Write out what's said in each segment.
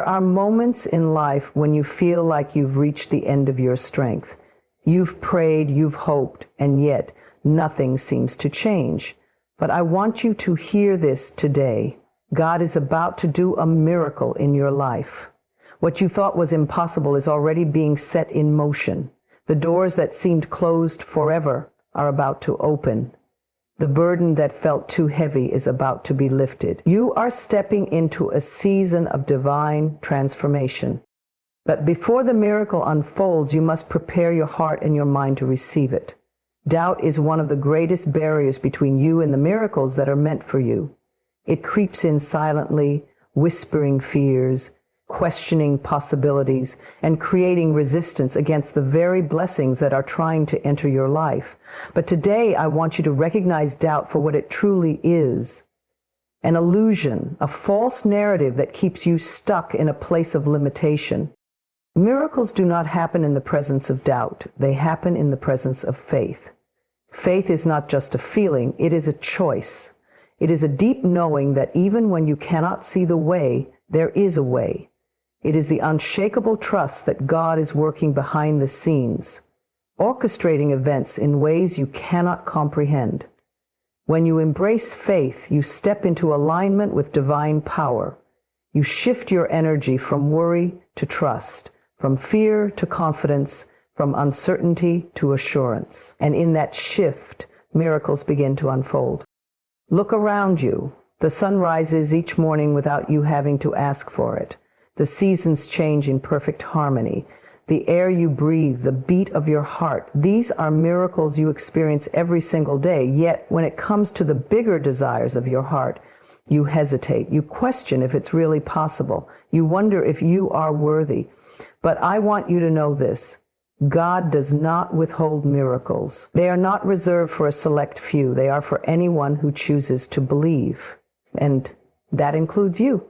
There are moments in life when you feel like you've reached the end of your strength. You've prayed, you've hoped, and yet nothing seems to change. But I want you to hear this today. God is about to do a miracle in your life. What you thought was impossible is already being set in motion. The doors that seemed closed forever are about to open. The burden that felt too heavy is about to be lifted. You are stepping into a season of divine transformation. But before the miracle unfolds, you must prepare your heart and your mind to receive it. Doubt is one of the greatest barriers between you and the miracles that are meant for you. It creeps in silently, whispering fears, questioning possibilities, and creating resistance against the very blessings that are trying to enter your life. But today, I want you to recognize doubt for what it truly is. An illusion, a false narrative that keeps you stuck in a place of limitation. Miracles do not happen in the presence of doubt. They happen in the presence of faith. Faith is not just a feeling, it is a choice. It is a deep knowing that even when you cannot see the way, there is a way. It is the unshakable trust that God is working behind the scenes, orchestrating events in ways you cannot comprehend. When you embrace faith, you step into alignment with divine power. You shift your energy from worry to trust, from fear to confidence, from uncertainty to assurance. And in that shift, miracles begin to unfold. Look around you. The sun rises each morning without you having to ask for it. The seasons change in perfect harmony. The air you breathe, the beat of your heart, these are miracles you experience every single day. Yet, when it comes to the bigger desires of your heart, you hesitate. You question if it's really possible. You wonder if you are worthy. But I want you to know this. God does not withhold miracles. They are not reserved for a select few. They are for anyone who chooses to believe. And that includes you.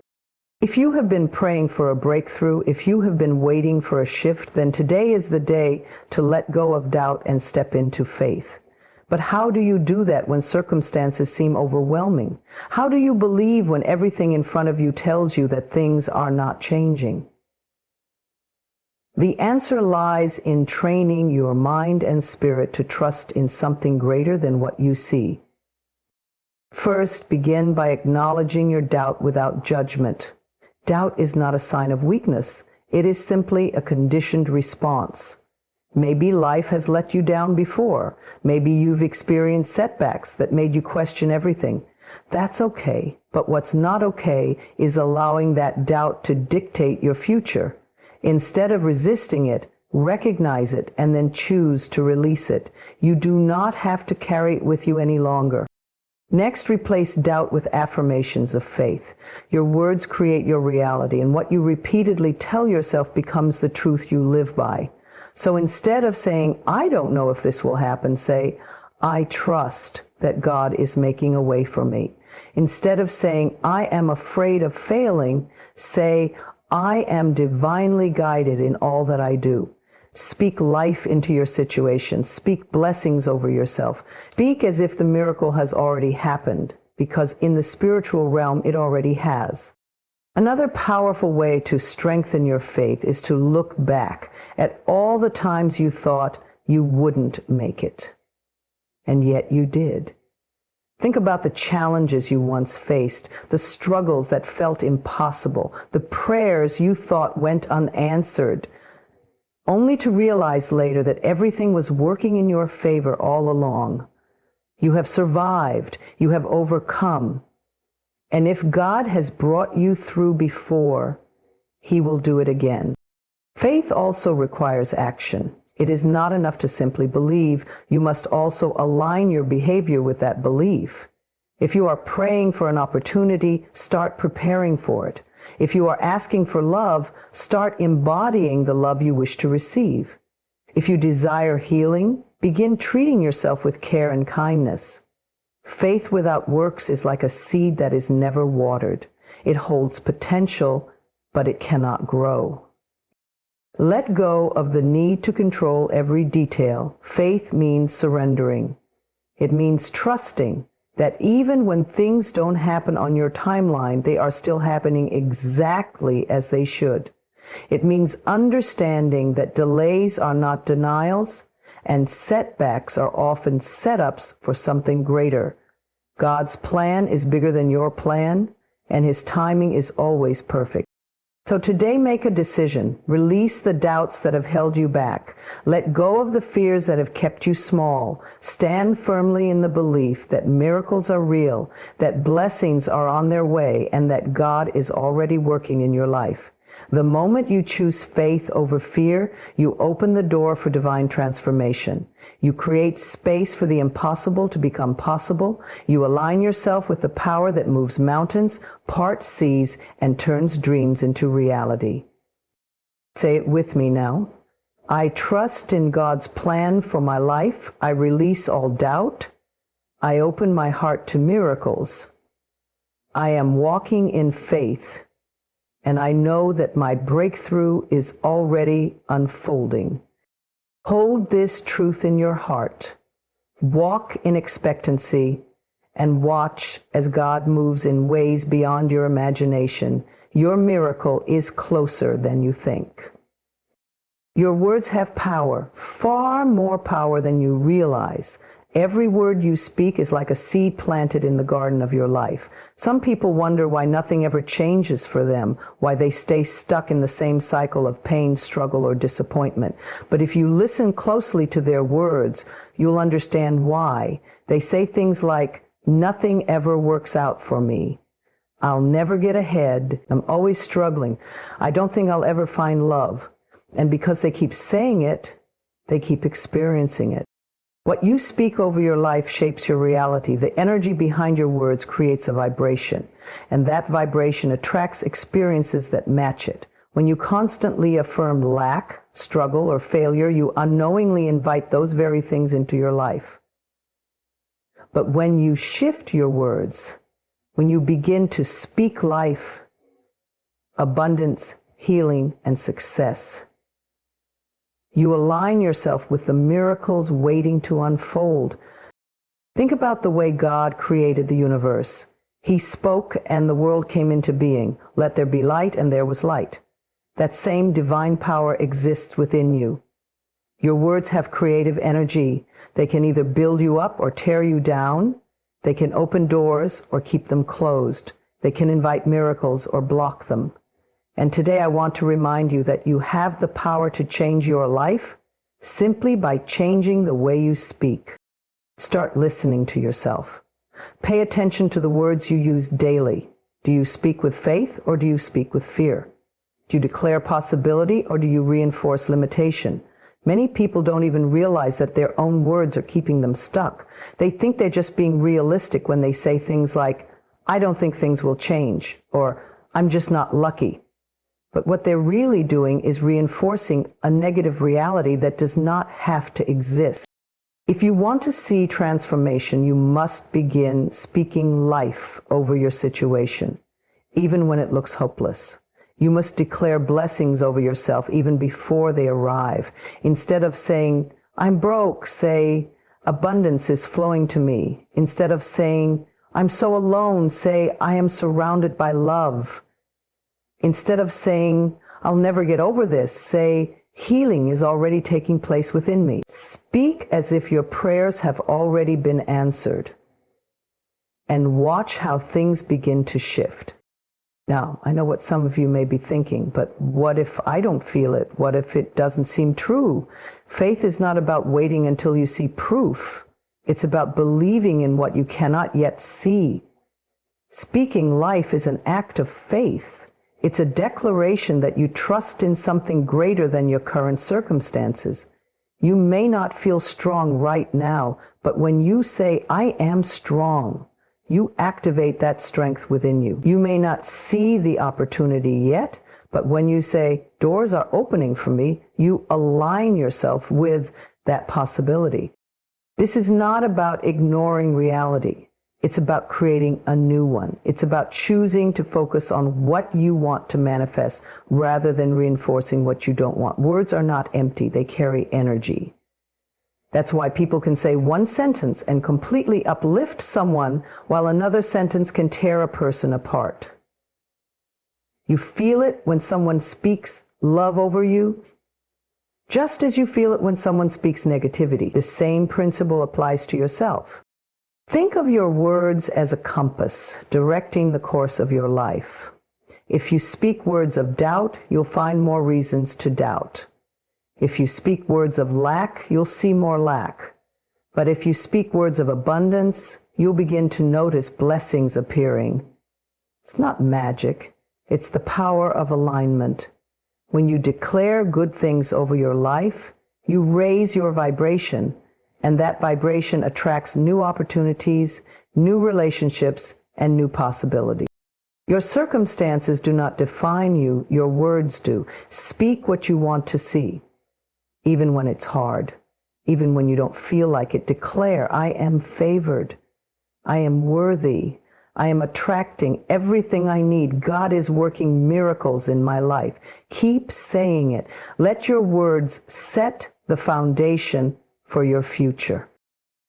If you have been praying for a breakthrough, if you have been waiting for a shift, then today is the day to let go of doubt and step into faith. But how do you do that when circumstances seem overwhelming? How do you believe when everything in front of you tells you that things are not changing? The answer lies in training your mind and spirit to trust in something greater than what you see. First, begin by acknowledging your doubt without judgment. Doubt is not a sign of weakness. It is simply a conditioned response. Maybe life has let you down before. Maybe you've experienced setbacks that made you question everything. That's okay. But what's not okay is allowing that doubt to dictate your future. Instead of resisting it, recognize it and then choose to release it. You do not have to carry it with you any longer. Next, replace doubt with affirmations of faith. Your words create your reality, and what you repeatedly tell yourself becomes the truth you live by. So instead of saying, I don't know if this will happen, say, I trust that God is making a way for me. Instead of saying, I am afraid of failing, say, I am divinely guided in all that I do. Speak life into your situation. Speak blessings over yourself. Speak as if the miracle has already happened, because in the spiritual realm it already has. Another powerful way to strengthen your faith is to look back at all the times you thought you wouldn't make it, and yet you did. Think about the challenges you once faced, the struggles that felt impossible, the prayers you thought went unanswered, only to realize later that everything was working in your favor all along. You have survived, you have overcome. And if God has brought you through before, He will do it again. Faith also requires action. It is not enough to simply believe. You must also align your behavior with that belief. If you are praying for an opportunity, start preparing for it. If you are asking for love, start embodying the love you wish to receive. If you desire healing, begin treating yourself with care and kindness. Faith without works is like a seed that is never watered. It holds potential, but it cannot grow. Let go of the need to control every detail. Faith means surrendering. It means trusting. That even when things don't happen on your timeline, they are still happening exactly as they should. It means understanding that delays are not denials and setbacks are often setups for something greater. God's plan is bigger than your plan, and His timing is always perfect. So today, make a decision. Release the doubts that have held you back. Let go of the fears that have kept you small. Stand firmly in the belief that miracles are real, that blessings are on their way, and that God is already working in your life. The moment you choose faith over fear, you open the door for divine transformation. You create space for the impossible to become possible. You align yourself with the power that moves mountains, parts seas, and turns dreams into reality. Say it with me now. I trust in God's plan for my life. I release all doubt. I open my heart to miracles. I am walking in faith. And I know that my breakthrough is already unfolding. Hold this truth in your heart. Walk in expectancy and watch as God moves in ways beyond your imagination. Your miracle is closer than you think. Your words have power, far more power than you realize. Every word you speak is like a seed planted in the garden of your life. Some people wonder why nothing ever changes for them, why they stay stuck in the same cycle of pain, struggle, or disappointment. But if you listen closely to their words, you'll understand why. They say things like, "Nothing ever works out for me. I'll never get ahead. I'm always struggling. I don't think I'll ever find love." And because they keep saying it, they keep experiencing it. What you speak over your life shapes your reality. The energy behind your words creates a vibration, and that vibration attracts experiences that match it. When you constantly affirm lack, struggle, or failure, you unknowingly invite those very things into your life. But when you shift your words, when you begin to speak life, abundance, healing, and success, you align yourself with the miracles waiting to unfold. Think about the way God created the universe. He spoke and the world came into being. Let there be light, and there was light. That same divine power exists within you. Your words have creative energy. They can either build you up or tear you down. They can open doors or keep them closed. They can invite miracles or block them. And today I want to remind you that you have the power to change your life simply by changing the way you speak. Start listening to yourself. Pay attention to the words you use daily. Do you speak with faith or do you speak with fear? Do you declare possibility or do you reinforce limitation? Many people don't even realize that their own words are keeping them stuck. They think they're just being realistic when they say things like, "I don't think things will change," or "I'm just not lucky." But what they're really doing is reinforcing a negative reality that does not have to exist. If you want to see transformation, you must begin speaking life over your situation, even when it looks hopeless. You must declare blessings over yourself even before they arrive. Instead of saying, "I'm broke," say, "Abundance is flowing to me." Instead of saying, "I'm so alone," say, "I am surrounded by love." Instead of saying, "I'll never get over this," say, "Healing is already taking place within me." Speak as if your prayers have already been answered, and watch how things begin to shift. Now, I know what some of you may be thinking, but what if I don't feel it? What if it doesn't seem true? Faith is not about waiting until you see proof. It's about believing in what you cannot yet see. Speaking life is an act of faith. It's a declaration that you trust in something greater than your current circumstances. You may not feel strong right now, but when you say, "I am strong," you activate that strength within you. You may not see the opportunity yet, but when you say, "Doors are opening for me," you align yourself with that possibility. This is not about ignoring reality. It's about creating a new one. It's about choosing to focus on what you want to manifest rather than reinforcing what you don't want. Words are not empty. They carry energy. That's why people can say one sentence and completely uplift someone, while another sentence can tear a person apart. You feel it when someone speaks love over you, just as you feel it when someone speaks negativity. The same principle applies to yourself. Think of your words as a compass directing the course of your life. If you speak words of doubt, you'll find more reasons to doubt. If you speak words of lack, you'll see more lack. But if you speak words of abundance, you'll begin to notice blessings appearing. It's not magic. It's the power of alignment. When you declare good things over your life, you raise your vibration, and that vibration attracts new opportunities, new relationships, and new possibilities. Your circumstances do not define you, your words do. Speak what you want to see. Even when it's hard, even when you don't feel like it, declare, I am favored. I am worthy. I am attracting everything I need. God is working miracles in my life. Keep saying it. Let your words set the foundation for your future.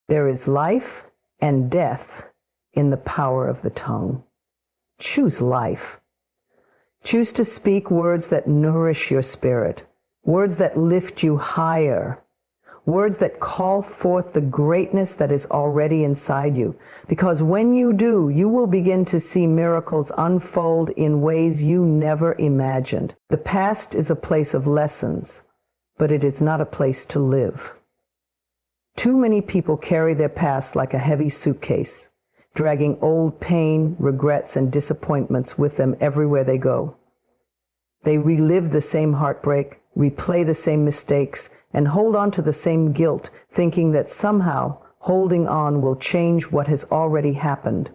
There is life and death in the power of the tongue. Choose life. Choose to speak words that nourish your spirit. Words that lift you higher. Words that call forth the greatness that is already inside you. Because when you do, you will begin to see miracles unfold in ways you never imagined. The past is a place of lessons, but it is not a place to live. Too many people carry their past like a heavy suitcase, dragging old pain, regrets, and disappointments with them everywhere they go. They relive the same heartbreak, replay the same mistakes, and hold on to the same guilt, thinking that somehow holding on will change what has already happened.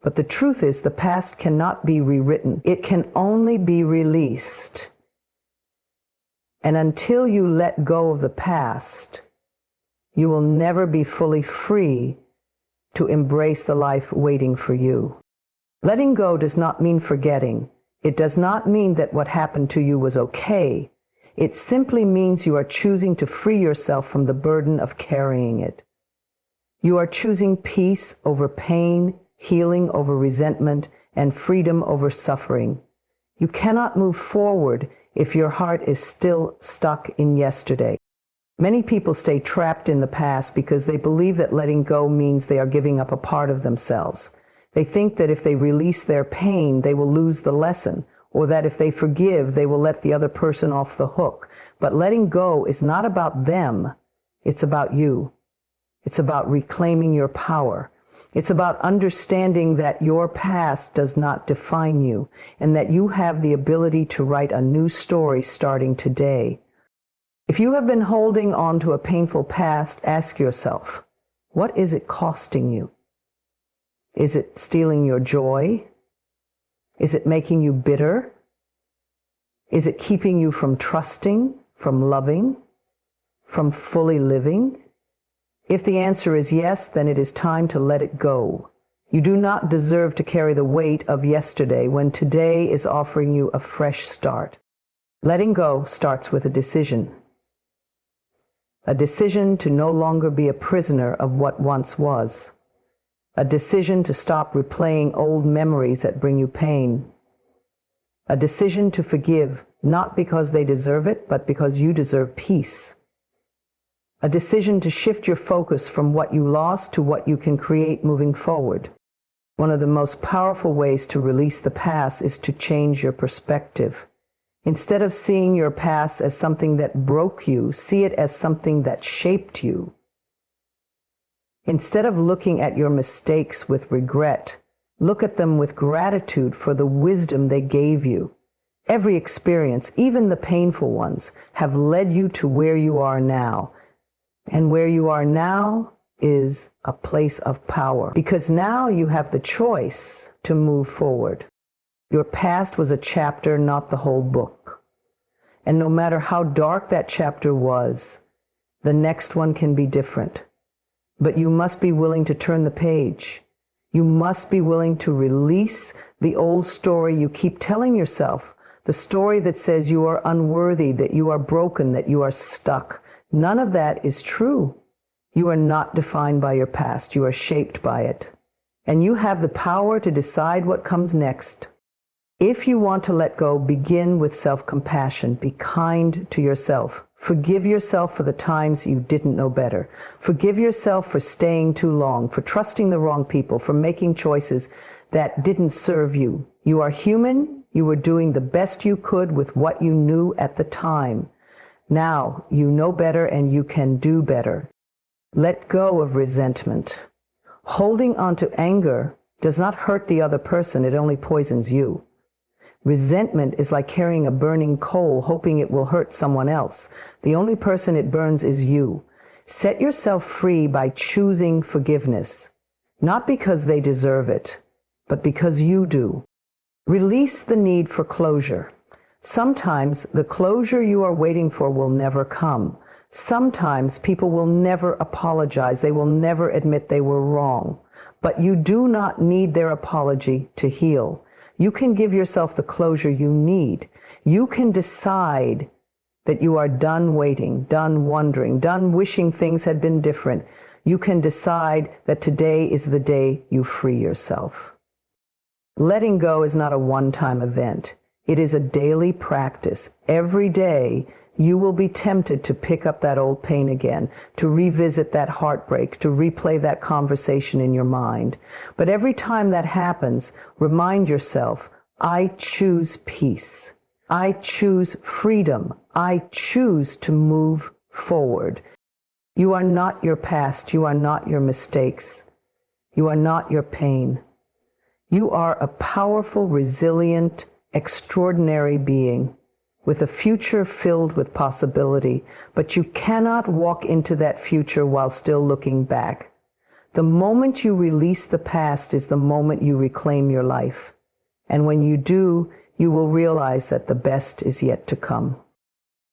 But the truth is, the past cannot be rewritten. It can only be released. And until you let go of the past, you will never be fully free to embrace the life waiting for you. Letting go does not mean forgetting. It does not mean that what happened to you was okay. It simply means you are choosing to free yourself from the burden of carrying it. You are choosing peace over pain, healing over resentment, and freedom over suffering. You cannot move forward if your heart is still stuck in yesterday. Many people stay trapped in the past because they believe that letting go means they are giving up a part of themselves. They think that if they release their pain, they will lose the lesson, or that if they forgive, they will let the other person off the hook. But letting go is not about them. It's about you. It's about reclaiming your power. It's about understanding that your past does not define you, and that you have the ability to write a new story starting today. If you have been holding on to a painful past, ask yourself, what is it costing you? Is it stealing your joy? Is it making you bitter? Is it keeping you from trusting, from loving, from fully living? If the answer is yes, then it is time to let it go. You do not deserve to carry the weight of yesterday when today is offering you a fresh start. Letting go starts with a decision. A decision to no longer be a prisoner of what once was. A decision to stop replaying old memories that bring you pain. A decision to forgive, not because they deserve it, but because you deserve peace. A decision to shift your focus from what you lost to what you can create moving forward. One of the most powerful ways to release the past is to change your perspective. Instead of seeing your past as something that broke you, see it as something that shaped you. Instead of looking at your mistakes with regret, look at them with gratitude for the wisdom they gave you. Every experience, even the painful ones, have led you to where you are now. And where you are now is a place of power, because now you have the choice to move forward. Your past was a chapter, not the whole book. And no matter how dark that chapter was, the next one can be different. But you must be willing to turn the page. You must be willing to release the old story you keep telling yourself, the story that says you are unworthy, that you are broken, that you are stuck, None of that is true. You are not defined by your past. You are shaped by it. And you have the power to decide what comes next. If you want to let go, begin with self-compassion. Be kind to yourself. Forgive yourself for the times you didn't know better. Forgive yourself for staying too long, for trusting the wrong people, for making choices that didn't serve you. You are human. You were doing the best you could with what you knew at the time. Now you know better and you can do better. Let go of resentment. Holding on to anger does not hurt the other person. It only poisons you. Resentment is like carrying a burning coal, hoping it will hurt someone else. The only person it burns is you. Set yourself free by choosing forgiveness, not because they deserve it, but because you do. Release the need for closure. Sometimes the closure you are waiting for will never come. Sometimes people will never apologize. They will never admit they were wrong. But you do not need their apology to heal. You can give yourself the closure you need. You can decide that you are done waiting, done wondering, done wishing things had been different. You can decide that today is the day you free yourself. Letting go is not a one-time event. It is a daily practice. Every day, you will be tempted to pick up that old pain again, to revisit that heartbreak, to replay that conversation in your mind. But every time that happens, remind yourself, I choose peace. I choose freedom. I choose to move forward. You are not your past. You are not your mistakes. You are not your pain. You are a powerful, resilient, extraordinary being with a future filled with possibility, but you cannot walk into that future while still looking back. The moment you release the past is the moment you reclaim your life. And when you do, you will realize that the best is yet to come.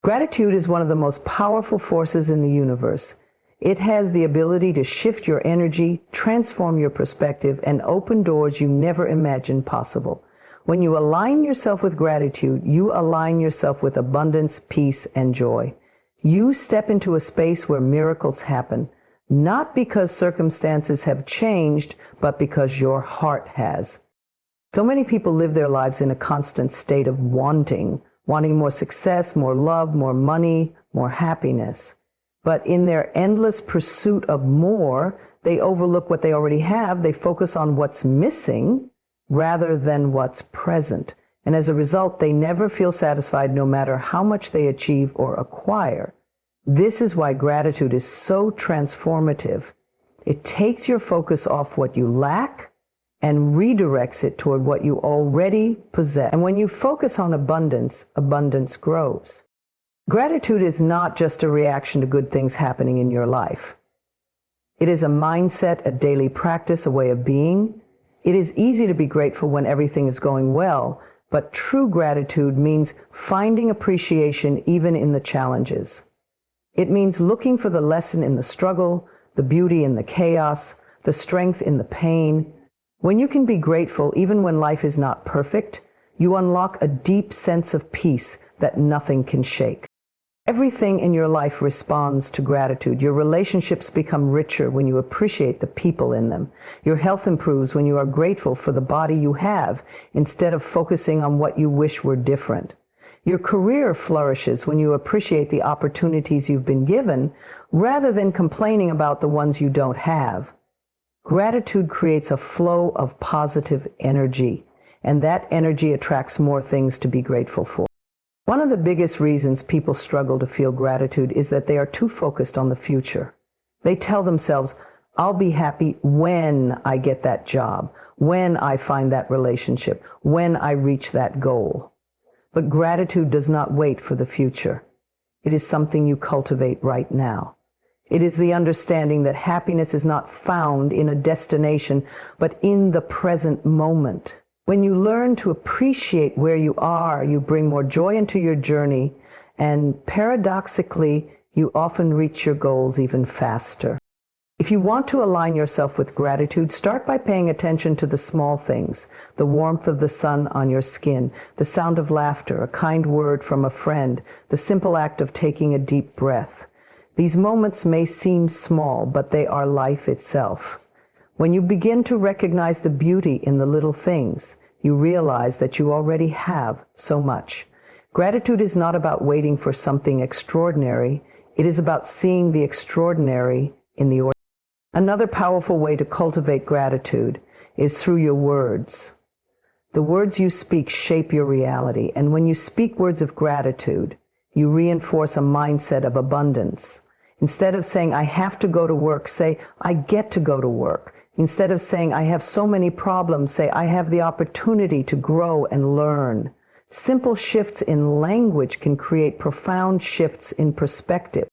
Gratitude is one of the most powerful forces in the universe. It has the ability to shift your energy, transform your perspective, and open doors you never imagined possible. When you align yourself with gratitude, you align yourself with abundance, peace, and joy. You step into a space where miracles happen, not because circumstances have changed, but because your heart has. So many people live their lives in a constant state of wanting more success, more love, more money, more happiness. But in their endless pursuit of more, they overlook what they already have. They focus on what's missing rather than what's present. And as a result, they never feel satisfied no matter how much they achieve or acquire. This is why gratitude is so transformative. It takes your focus off what you lack and redirects it toward what you already possess. And when you focus on abundance, abundance grows. Gratitude is not just a reaction to good things happening in your life. It is a mindset, a daily practice, a way of being. It is easy to be grateful when everything is going well, but true gratitude means finding appreciation even in the challenges. It means looking for the lesson in the struggle, the beauty in the chaos, the strength in the pain. When you can be grateful even when life is not perfect, you unlock a deep sense of peace that nothing can shake. Everything in your life responds to gratitude. Your relationships become richer when you appreciate the people in them. Your health improves when you are grateful for the body you have instead of focusing on what you wish were different. Your career flourishes when you appreciate the opportunities you've been given rather than complaining about the ones you don't have. Gratitude creates a flow of positive energy, and that energy attracts more things to be grateful for. One of the biggest reasons people struggle to feel gratitude is that they are too focused on the future. They tell themselves, I'll be happy when I get that job, when I find that relationship, when I reach that goal. But gratitude does not wait for the future. It is something you cultivate right now. It is the understanding that happiness is not found in a destination, but in the present moment. When you learn to appreciate where you are, you bring more joy into your journey, and paradoxically, you often reach your goals even faster. If you want to align yourself with gratitude, start by paying attention to the small things, the warmth of the sun on your skin, the sound of laughter, a kind word from a friend, the simple act of taking a deep breath. These moments may seem small, but they are life itself. When you begin to recognize the beauty in the little things, you realize that you already have so much. Gratitude is not about waiting for something extraordinary. It is about seeing the extraordinary in the ordinary. Another powerful way to cultivate gratitude is through your words. The words you speak shape your reality, and when you speak words of gratitude, you reinforce a mindset of abundance. Instead of saying, I have to go to work, say, I get to go to work. Instead of saying, I have so many problems, say, I have the opportunity to grow and learn. Simple shifts in language can create profound shifts in perspective.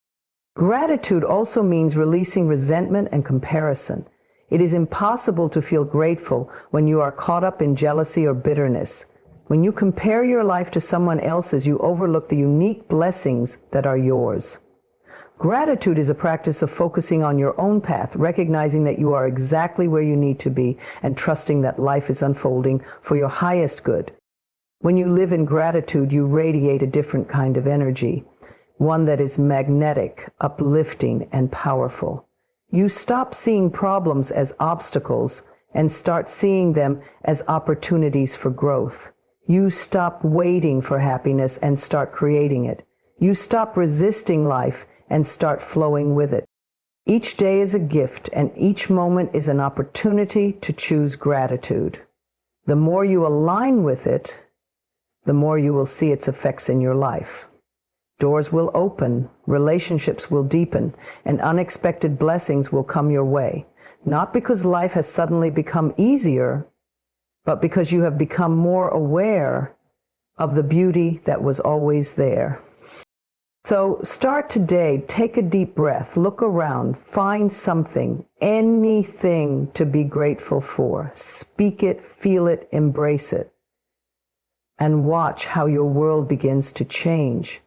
Gratitude also means releasing resentment and comparison. It is impossible to feel grateful when you are caught up in jealousy or bitterness. When you compare your life to someone else's, you overlook the unique blessings that are yours. Gratitude is a practice of focusing on your own path, recognizing that you are exactly where you need to be, and trusting that life is unfolding for your highest good. When you live in gratitude, you radiate a different kind of energy, one that is magnetic, uplifting, and powerful. You stop seeing problems as obstacles and start seeing them as opportunities for growth. You stop waiting for happiness and start creating it. You stop resisting life and start flowing with it. Each day is a gift, and each moment is an opportunity to choose gratitude. The more you align with it, the more you will see its effects in your life. Doors will open, relationships will deepen, and unexpected blessings will come your way. Not because life has suddenly become easier, but because you have become more aware of the beauty that was always there. So start today, take a deep breath, look around, find something, anything to be grateful for. Speak it, feel it, embrace it, and watch how your world begins to change.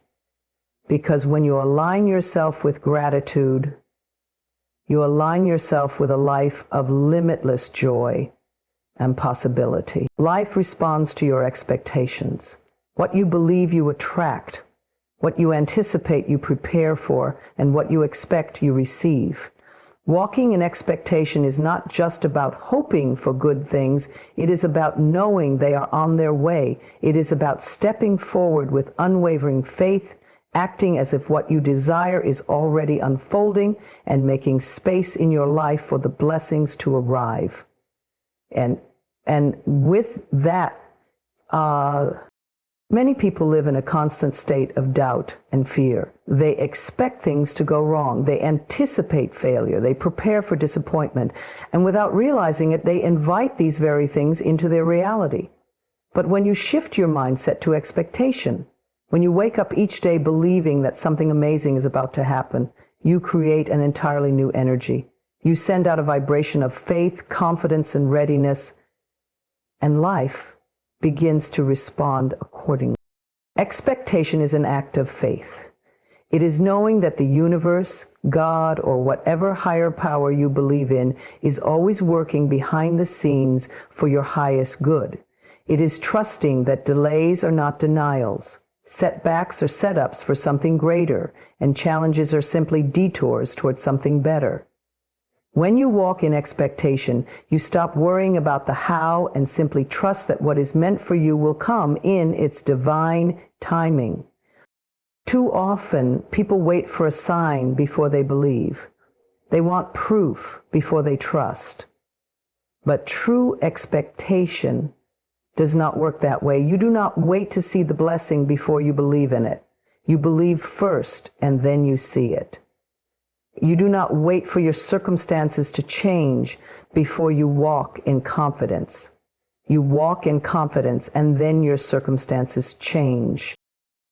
Because when you align yourself with gratitude, you align yourself with a life of limitless joy and possibility. Life responds to your expectations. What you believe you attract. What you anticipate you prepare for, and what you expect you receive. Walking in expectation is not just about hoping for good things, it is about knowing they are on their way. It is about stepping forward with unwavering faith, acting as if what you desire is already unfolding, and making space in your life for the blessings to arrive. And with that, many people live in a constant state of doubt and fear. They expect things to go wrong. They anticipate failure. They prepare for disappointment. And without realizing it, they invite these very things into their reality. But when you shift your mindset to expectation, when you wake up each day believing that something amazing is about to happen, you create an entirely new energy. You send out a vibration of faith, confidence, and readiness, and life begins to respond accordingly. Expectation is an act of faith. It is knowing that the universe, God, or whatever higher power you believe in is always working behind the scenes for your highest good. It is trusting that delays are not denials, setbacks are setups for something greater, and challenges are simply detours towards something better. When you walk in expectation, you stop worrying about the how and simply trust that what is meant for you will come in its divine timing. Too often, people wait for a sign before they believe. They want proof before they trust. But true expectation does not work that way. You do not wait to see the blessing before you believe in it. You believe first, and then you see it. You do not wait for your circumstances to change before you walk in confidence. You walk in confidence, and then your circumstances change.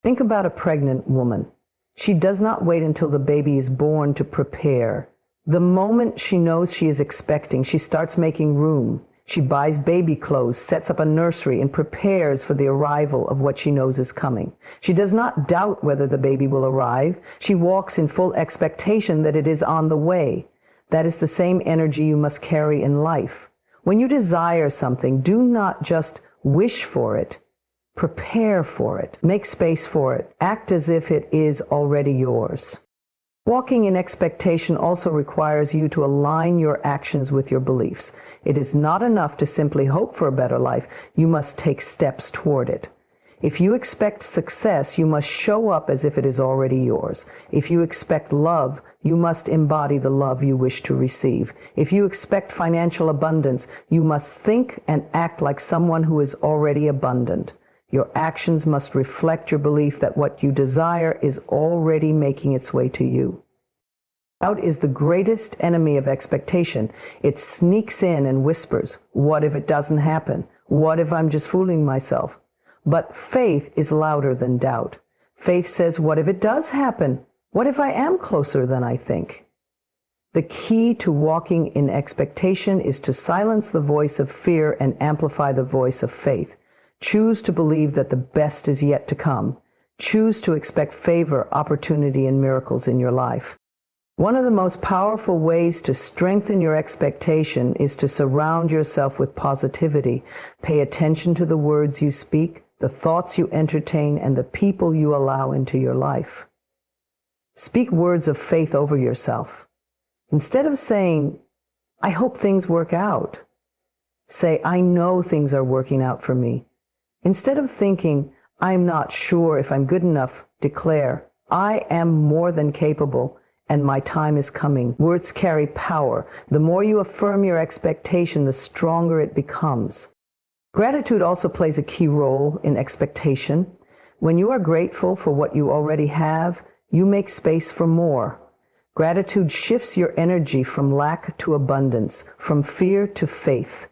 Think about a pregnant woman. She does not wait until the baby is born to prepare. The moment she knows she is expecting, she starts making room. She buys baby clothes, sets up a nursery, and prepares for the arrival of what she knows is coming. She does not doubt whether the baby will arrive. She walks in full expectation that it is on the way. That is the same energy you must carry in life. When you desire something, do not just wish for it. Prepare for it. Make space for it. Act as if it is already yours. Walking in expectation also requires you to align your actions with your beliefs. It is not enough to simply hope for a better life. You must take steps toward it. If you expect success, you must show up as if it is already yours. If you expect love, you must embody the love you wish to receive. If you expect financial abundance, you must think and act like someone who is already abundant. Your actions must reflect your belief that what you desire is already making its way to you. Doubt is the greatest enemy of expectation. It sneaks in and whispers, "What if it doesn't happen? What if I'm just fooling myself?" But faith is louder than doubt. Faith says, "What if it does happen? What if I am closer than I think?" The key to walking in expectation is to silence the voice of fear and amplify the voice of faith. Choose to believe that the best is yet to come. Choose to expect favor, opportunity, and miracles in your life. One of the most powerful ways to strengthen your expectation is to surround yourself with positivity. Pay attention to the words you speak, the thoughts you entertain, and the people you allow into your life. Speak words of faith over yourself. Instead of saying, "I hope things work out," say, "I know things are working out for me." Instead of thinking, "I'm not sure if I'm good enough," declare, "I am more than capable and my time is coming." Words carry power. The more you affirm your expectation, the stronger it becomes. Gratitude also plays a key role in expectation. When you are grateful for what you already have, you make space for more. Gratitude shifts your energy from lack to abundance, from fear to faith.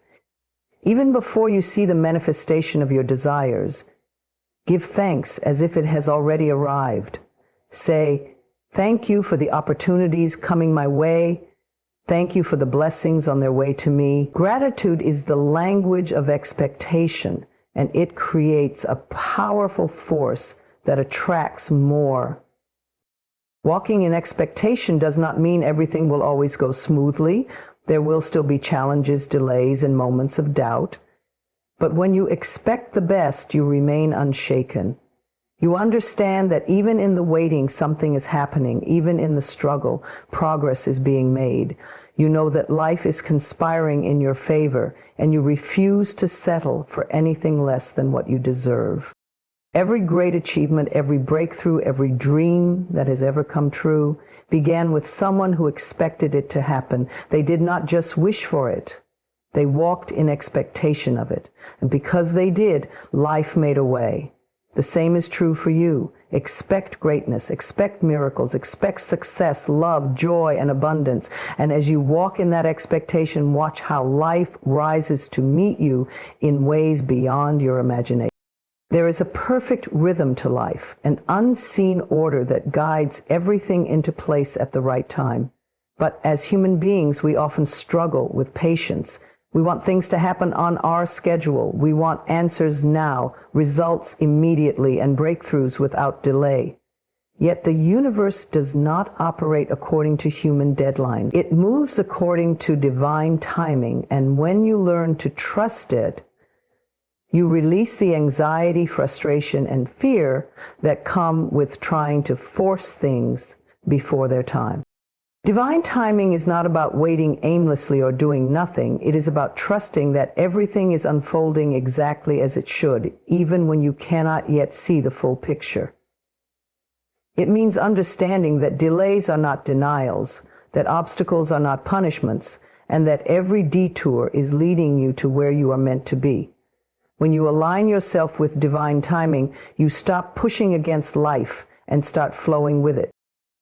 Even before you see the manifestation of your desires, give thanks as if it has already arrived. Say, "Thank you for the opportunities coming my way. Thank you for the blessings on their way to me." Gratitude is the language of expectation, and it creates a powerful force that attracts more. Walking in expectation does not mean everything will always go smoothly. There will still be challenges, delays, and moments of doubt. But when you expect the best, you remain unshaken. You understand that even in the waiting, something is happening. Even in the struggle, progress is being made. You know that life is conspiring in your favor, and you refuse to settle for anything less than what you deserve. Every great achievement, every breakthrough, every dream that has ever come true began with someone who expected it to happen. They did not just wish for it. They walked in expectation of it. And because they did, life made a way. The same is true for you. Expect greatness, expect miracles, expect success, love, joy, and abundance. And as you walk in that expectation, watch how life rises to meet you in ways beyond your imagination. There is a perfect rhythm to life, an unseen order that guides everything into place at the right time. But as human beings, we often struggle with patience. We want things to happen on our schedule. We want answers now, results immediately, and breakthroughs without delay. Yet the universe does not operate according to human deadlines. It moves according to divine timing, and when you learn to trust it, you release the anxiety, frustration, and fear that come with trying to force things before their time. Divine timing is not about waiting aimlessly or doing nothing. It is about trusting that everything is unfolding exactly as it should, even when you cannot yet see the full picture. It means understanding that delays are not denials, that obstacles are not punishments, and that every detour is leading you to where you are meant to be. When you align yourself with divine timing, you stop pushing against life and start flowing with it.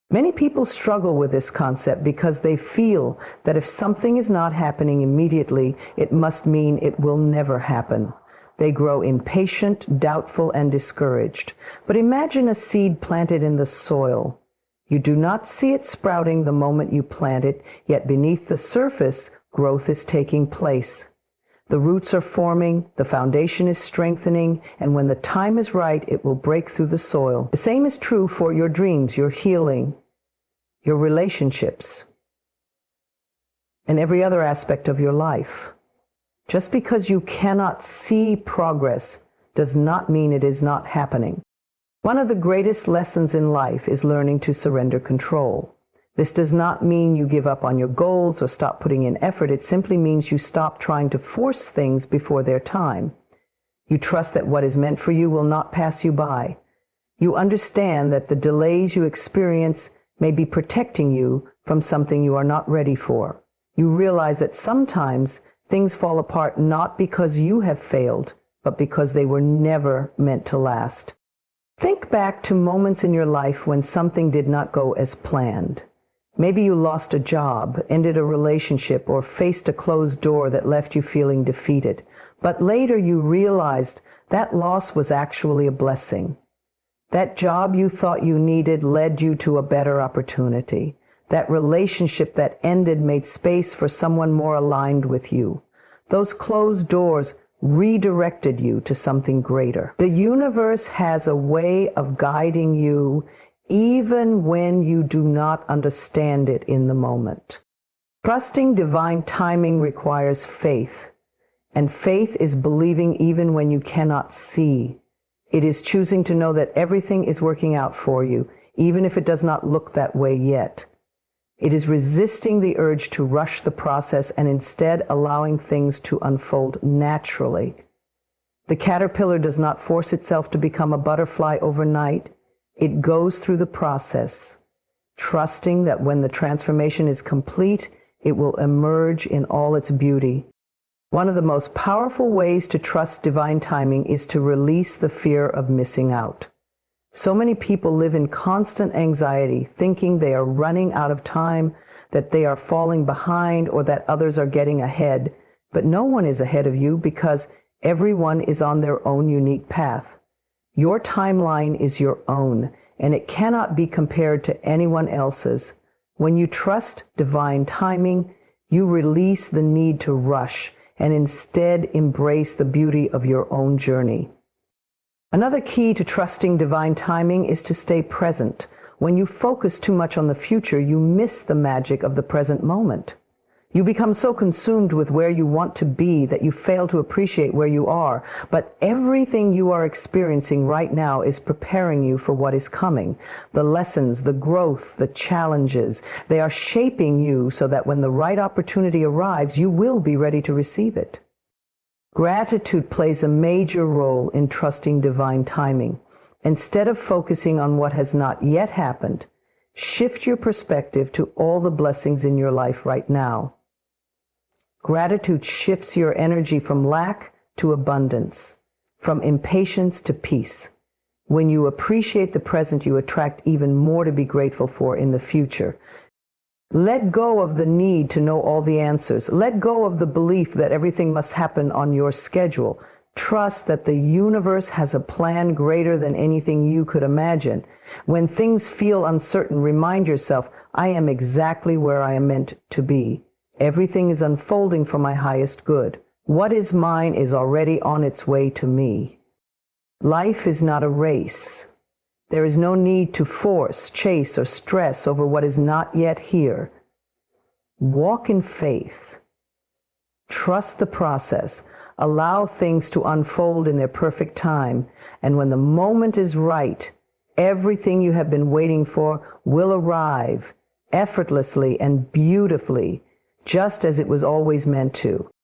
Many people struggle with this concept because they feel that if something is not happening immediately, it must mean it will never happen. They grow impatient, doubtful, and discouraged. But imagine a seed planted in the soil. You do not see it sprouting the moment you plant it, yet beneath the surface, growth is taking place. The roots are forming, the foundation is strengthening, and when the time is right, it will break through the soil. The same is true for your dreams, your healing, your relationships, and every other aspect of your life. Just because you cannot see progress does not mean it is not happening. One of the greatest lessons in life is learning to surrender control. This does not mean you give up on your goals or stop putting in effort. It simply means you stop trying to force things before their time. You trust that what is meant for you will not pass you by. You understand that the delays you experience may be protecting you from something you are not ready for. You realize that sometimes things fall apart not because you have failed, but because they were never meant to last. Think back to moments in your life when something did not go as planned. Maybe you lost a job, ended a relationship, or faced a closed door that left you feeling defeated. But later you realized that loss was actually a blessing. That job you thought you needed led you to a better opportunity. That relationship that ended made space for someone more aligned with you. Those closed doors redirected you to something greater. The universe has a way of guiding you even when you do not understand it in the moment. Trusting divine timing requires faith, and faith is believing even when you cannot see. It is choosing to know that everything is working out for you, even if it does not look that way yet. It is resisting the urge to rush the process and instead allowing things to unfold naturally. The caterpillar does not force itself to become a butterfly overnight. It goes through the process, trusting that when the transformation is complete, it will emerge in all its beauty. One of the most powerful ways to trust divine timing is to release the fear of missing out. So many people live in constant anxiety, thinking they are running out of time, that they are falling behind, or that others are getting ahead. But no one is ahead of you because everyone is on their own unique path. Your timeline is your own, and it cannot be compared to anyone else's. When you trust divine timing, you release the need to rush and instead embrace the beauty of your own journey. Another key to trusting divine timing is to stay present. When you focus too much on the future, you miss the magic of the present moment. You become so consumed with where you want to be that you fail to appreciate where you are. But everything you are experiencing right now is preparing you for what is coming. The lessons, the growth, the challenges, they are shaping you so that when the right opportunity arrives, you will be ready to receive it. Gratitude plays a major role in trusting divine timing. Instead of focusing on what has not yet happened, shift your perspective to all the blessings in your life right now. Gratitude shifts your energy from lack to abundance, from impatience to peace. When you appreciate the present, you attract even more to be grateful for in the future. Let go of the need to know all the answers. Let go of the belief that everything must happen on your schedule. Trust that the universe has a plan greater than anything you could imagine. When things feel uncertain, remind yourself, I am exactly where I am meant to be. Everything is unfolding for my highest good. What is mine is already on its way to me. Life is not a race. There is no need to force, chase, or stress over what is not yet here. Walk in faith. Trust the process. Allow things to unfold in their perfect time. And when the moment is right, everything you have been waiting for will arrive effortlessly and beautifully, just as it was always meant to.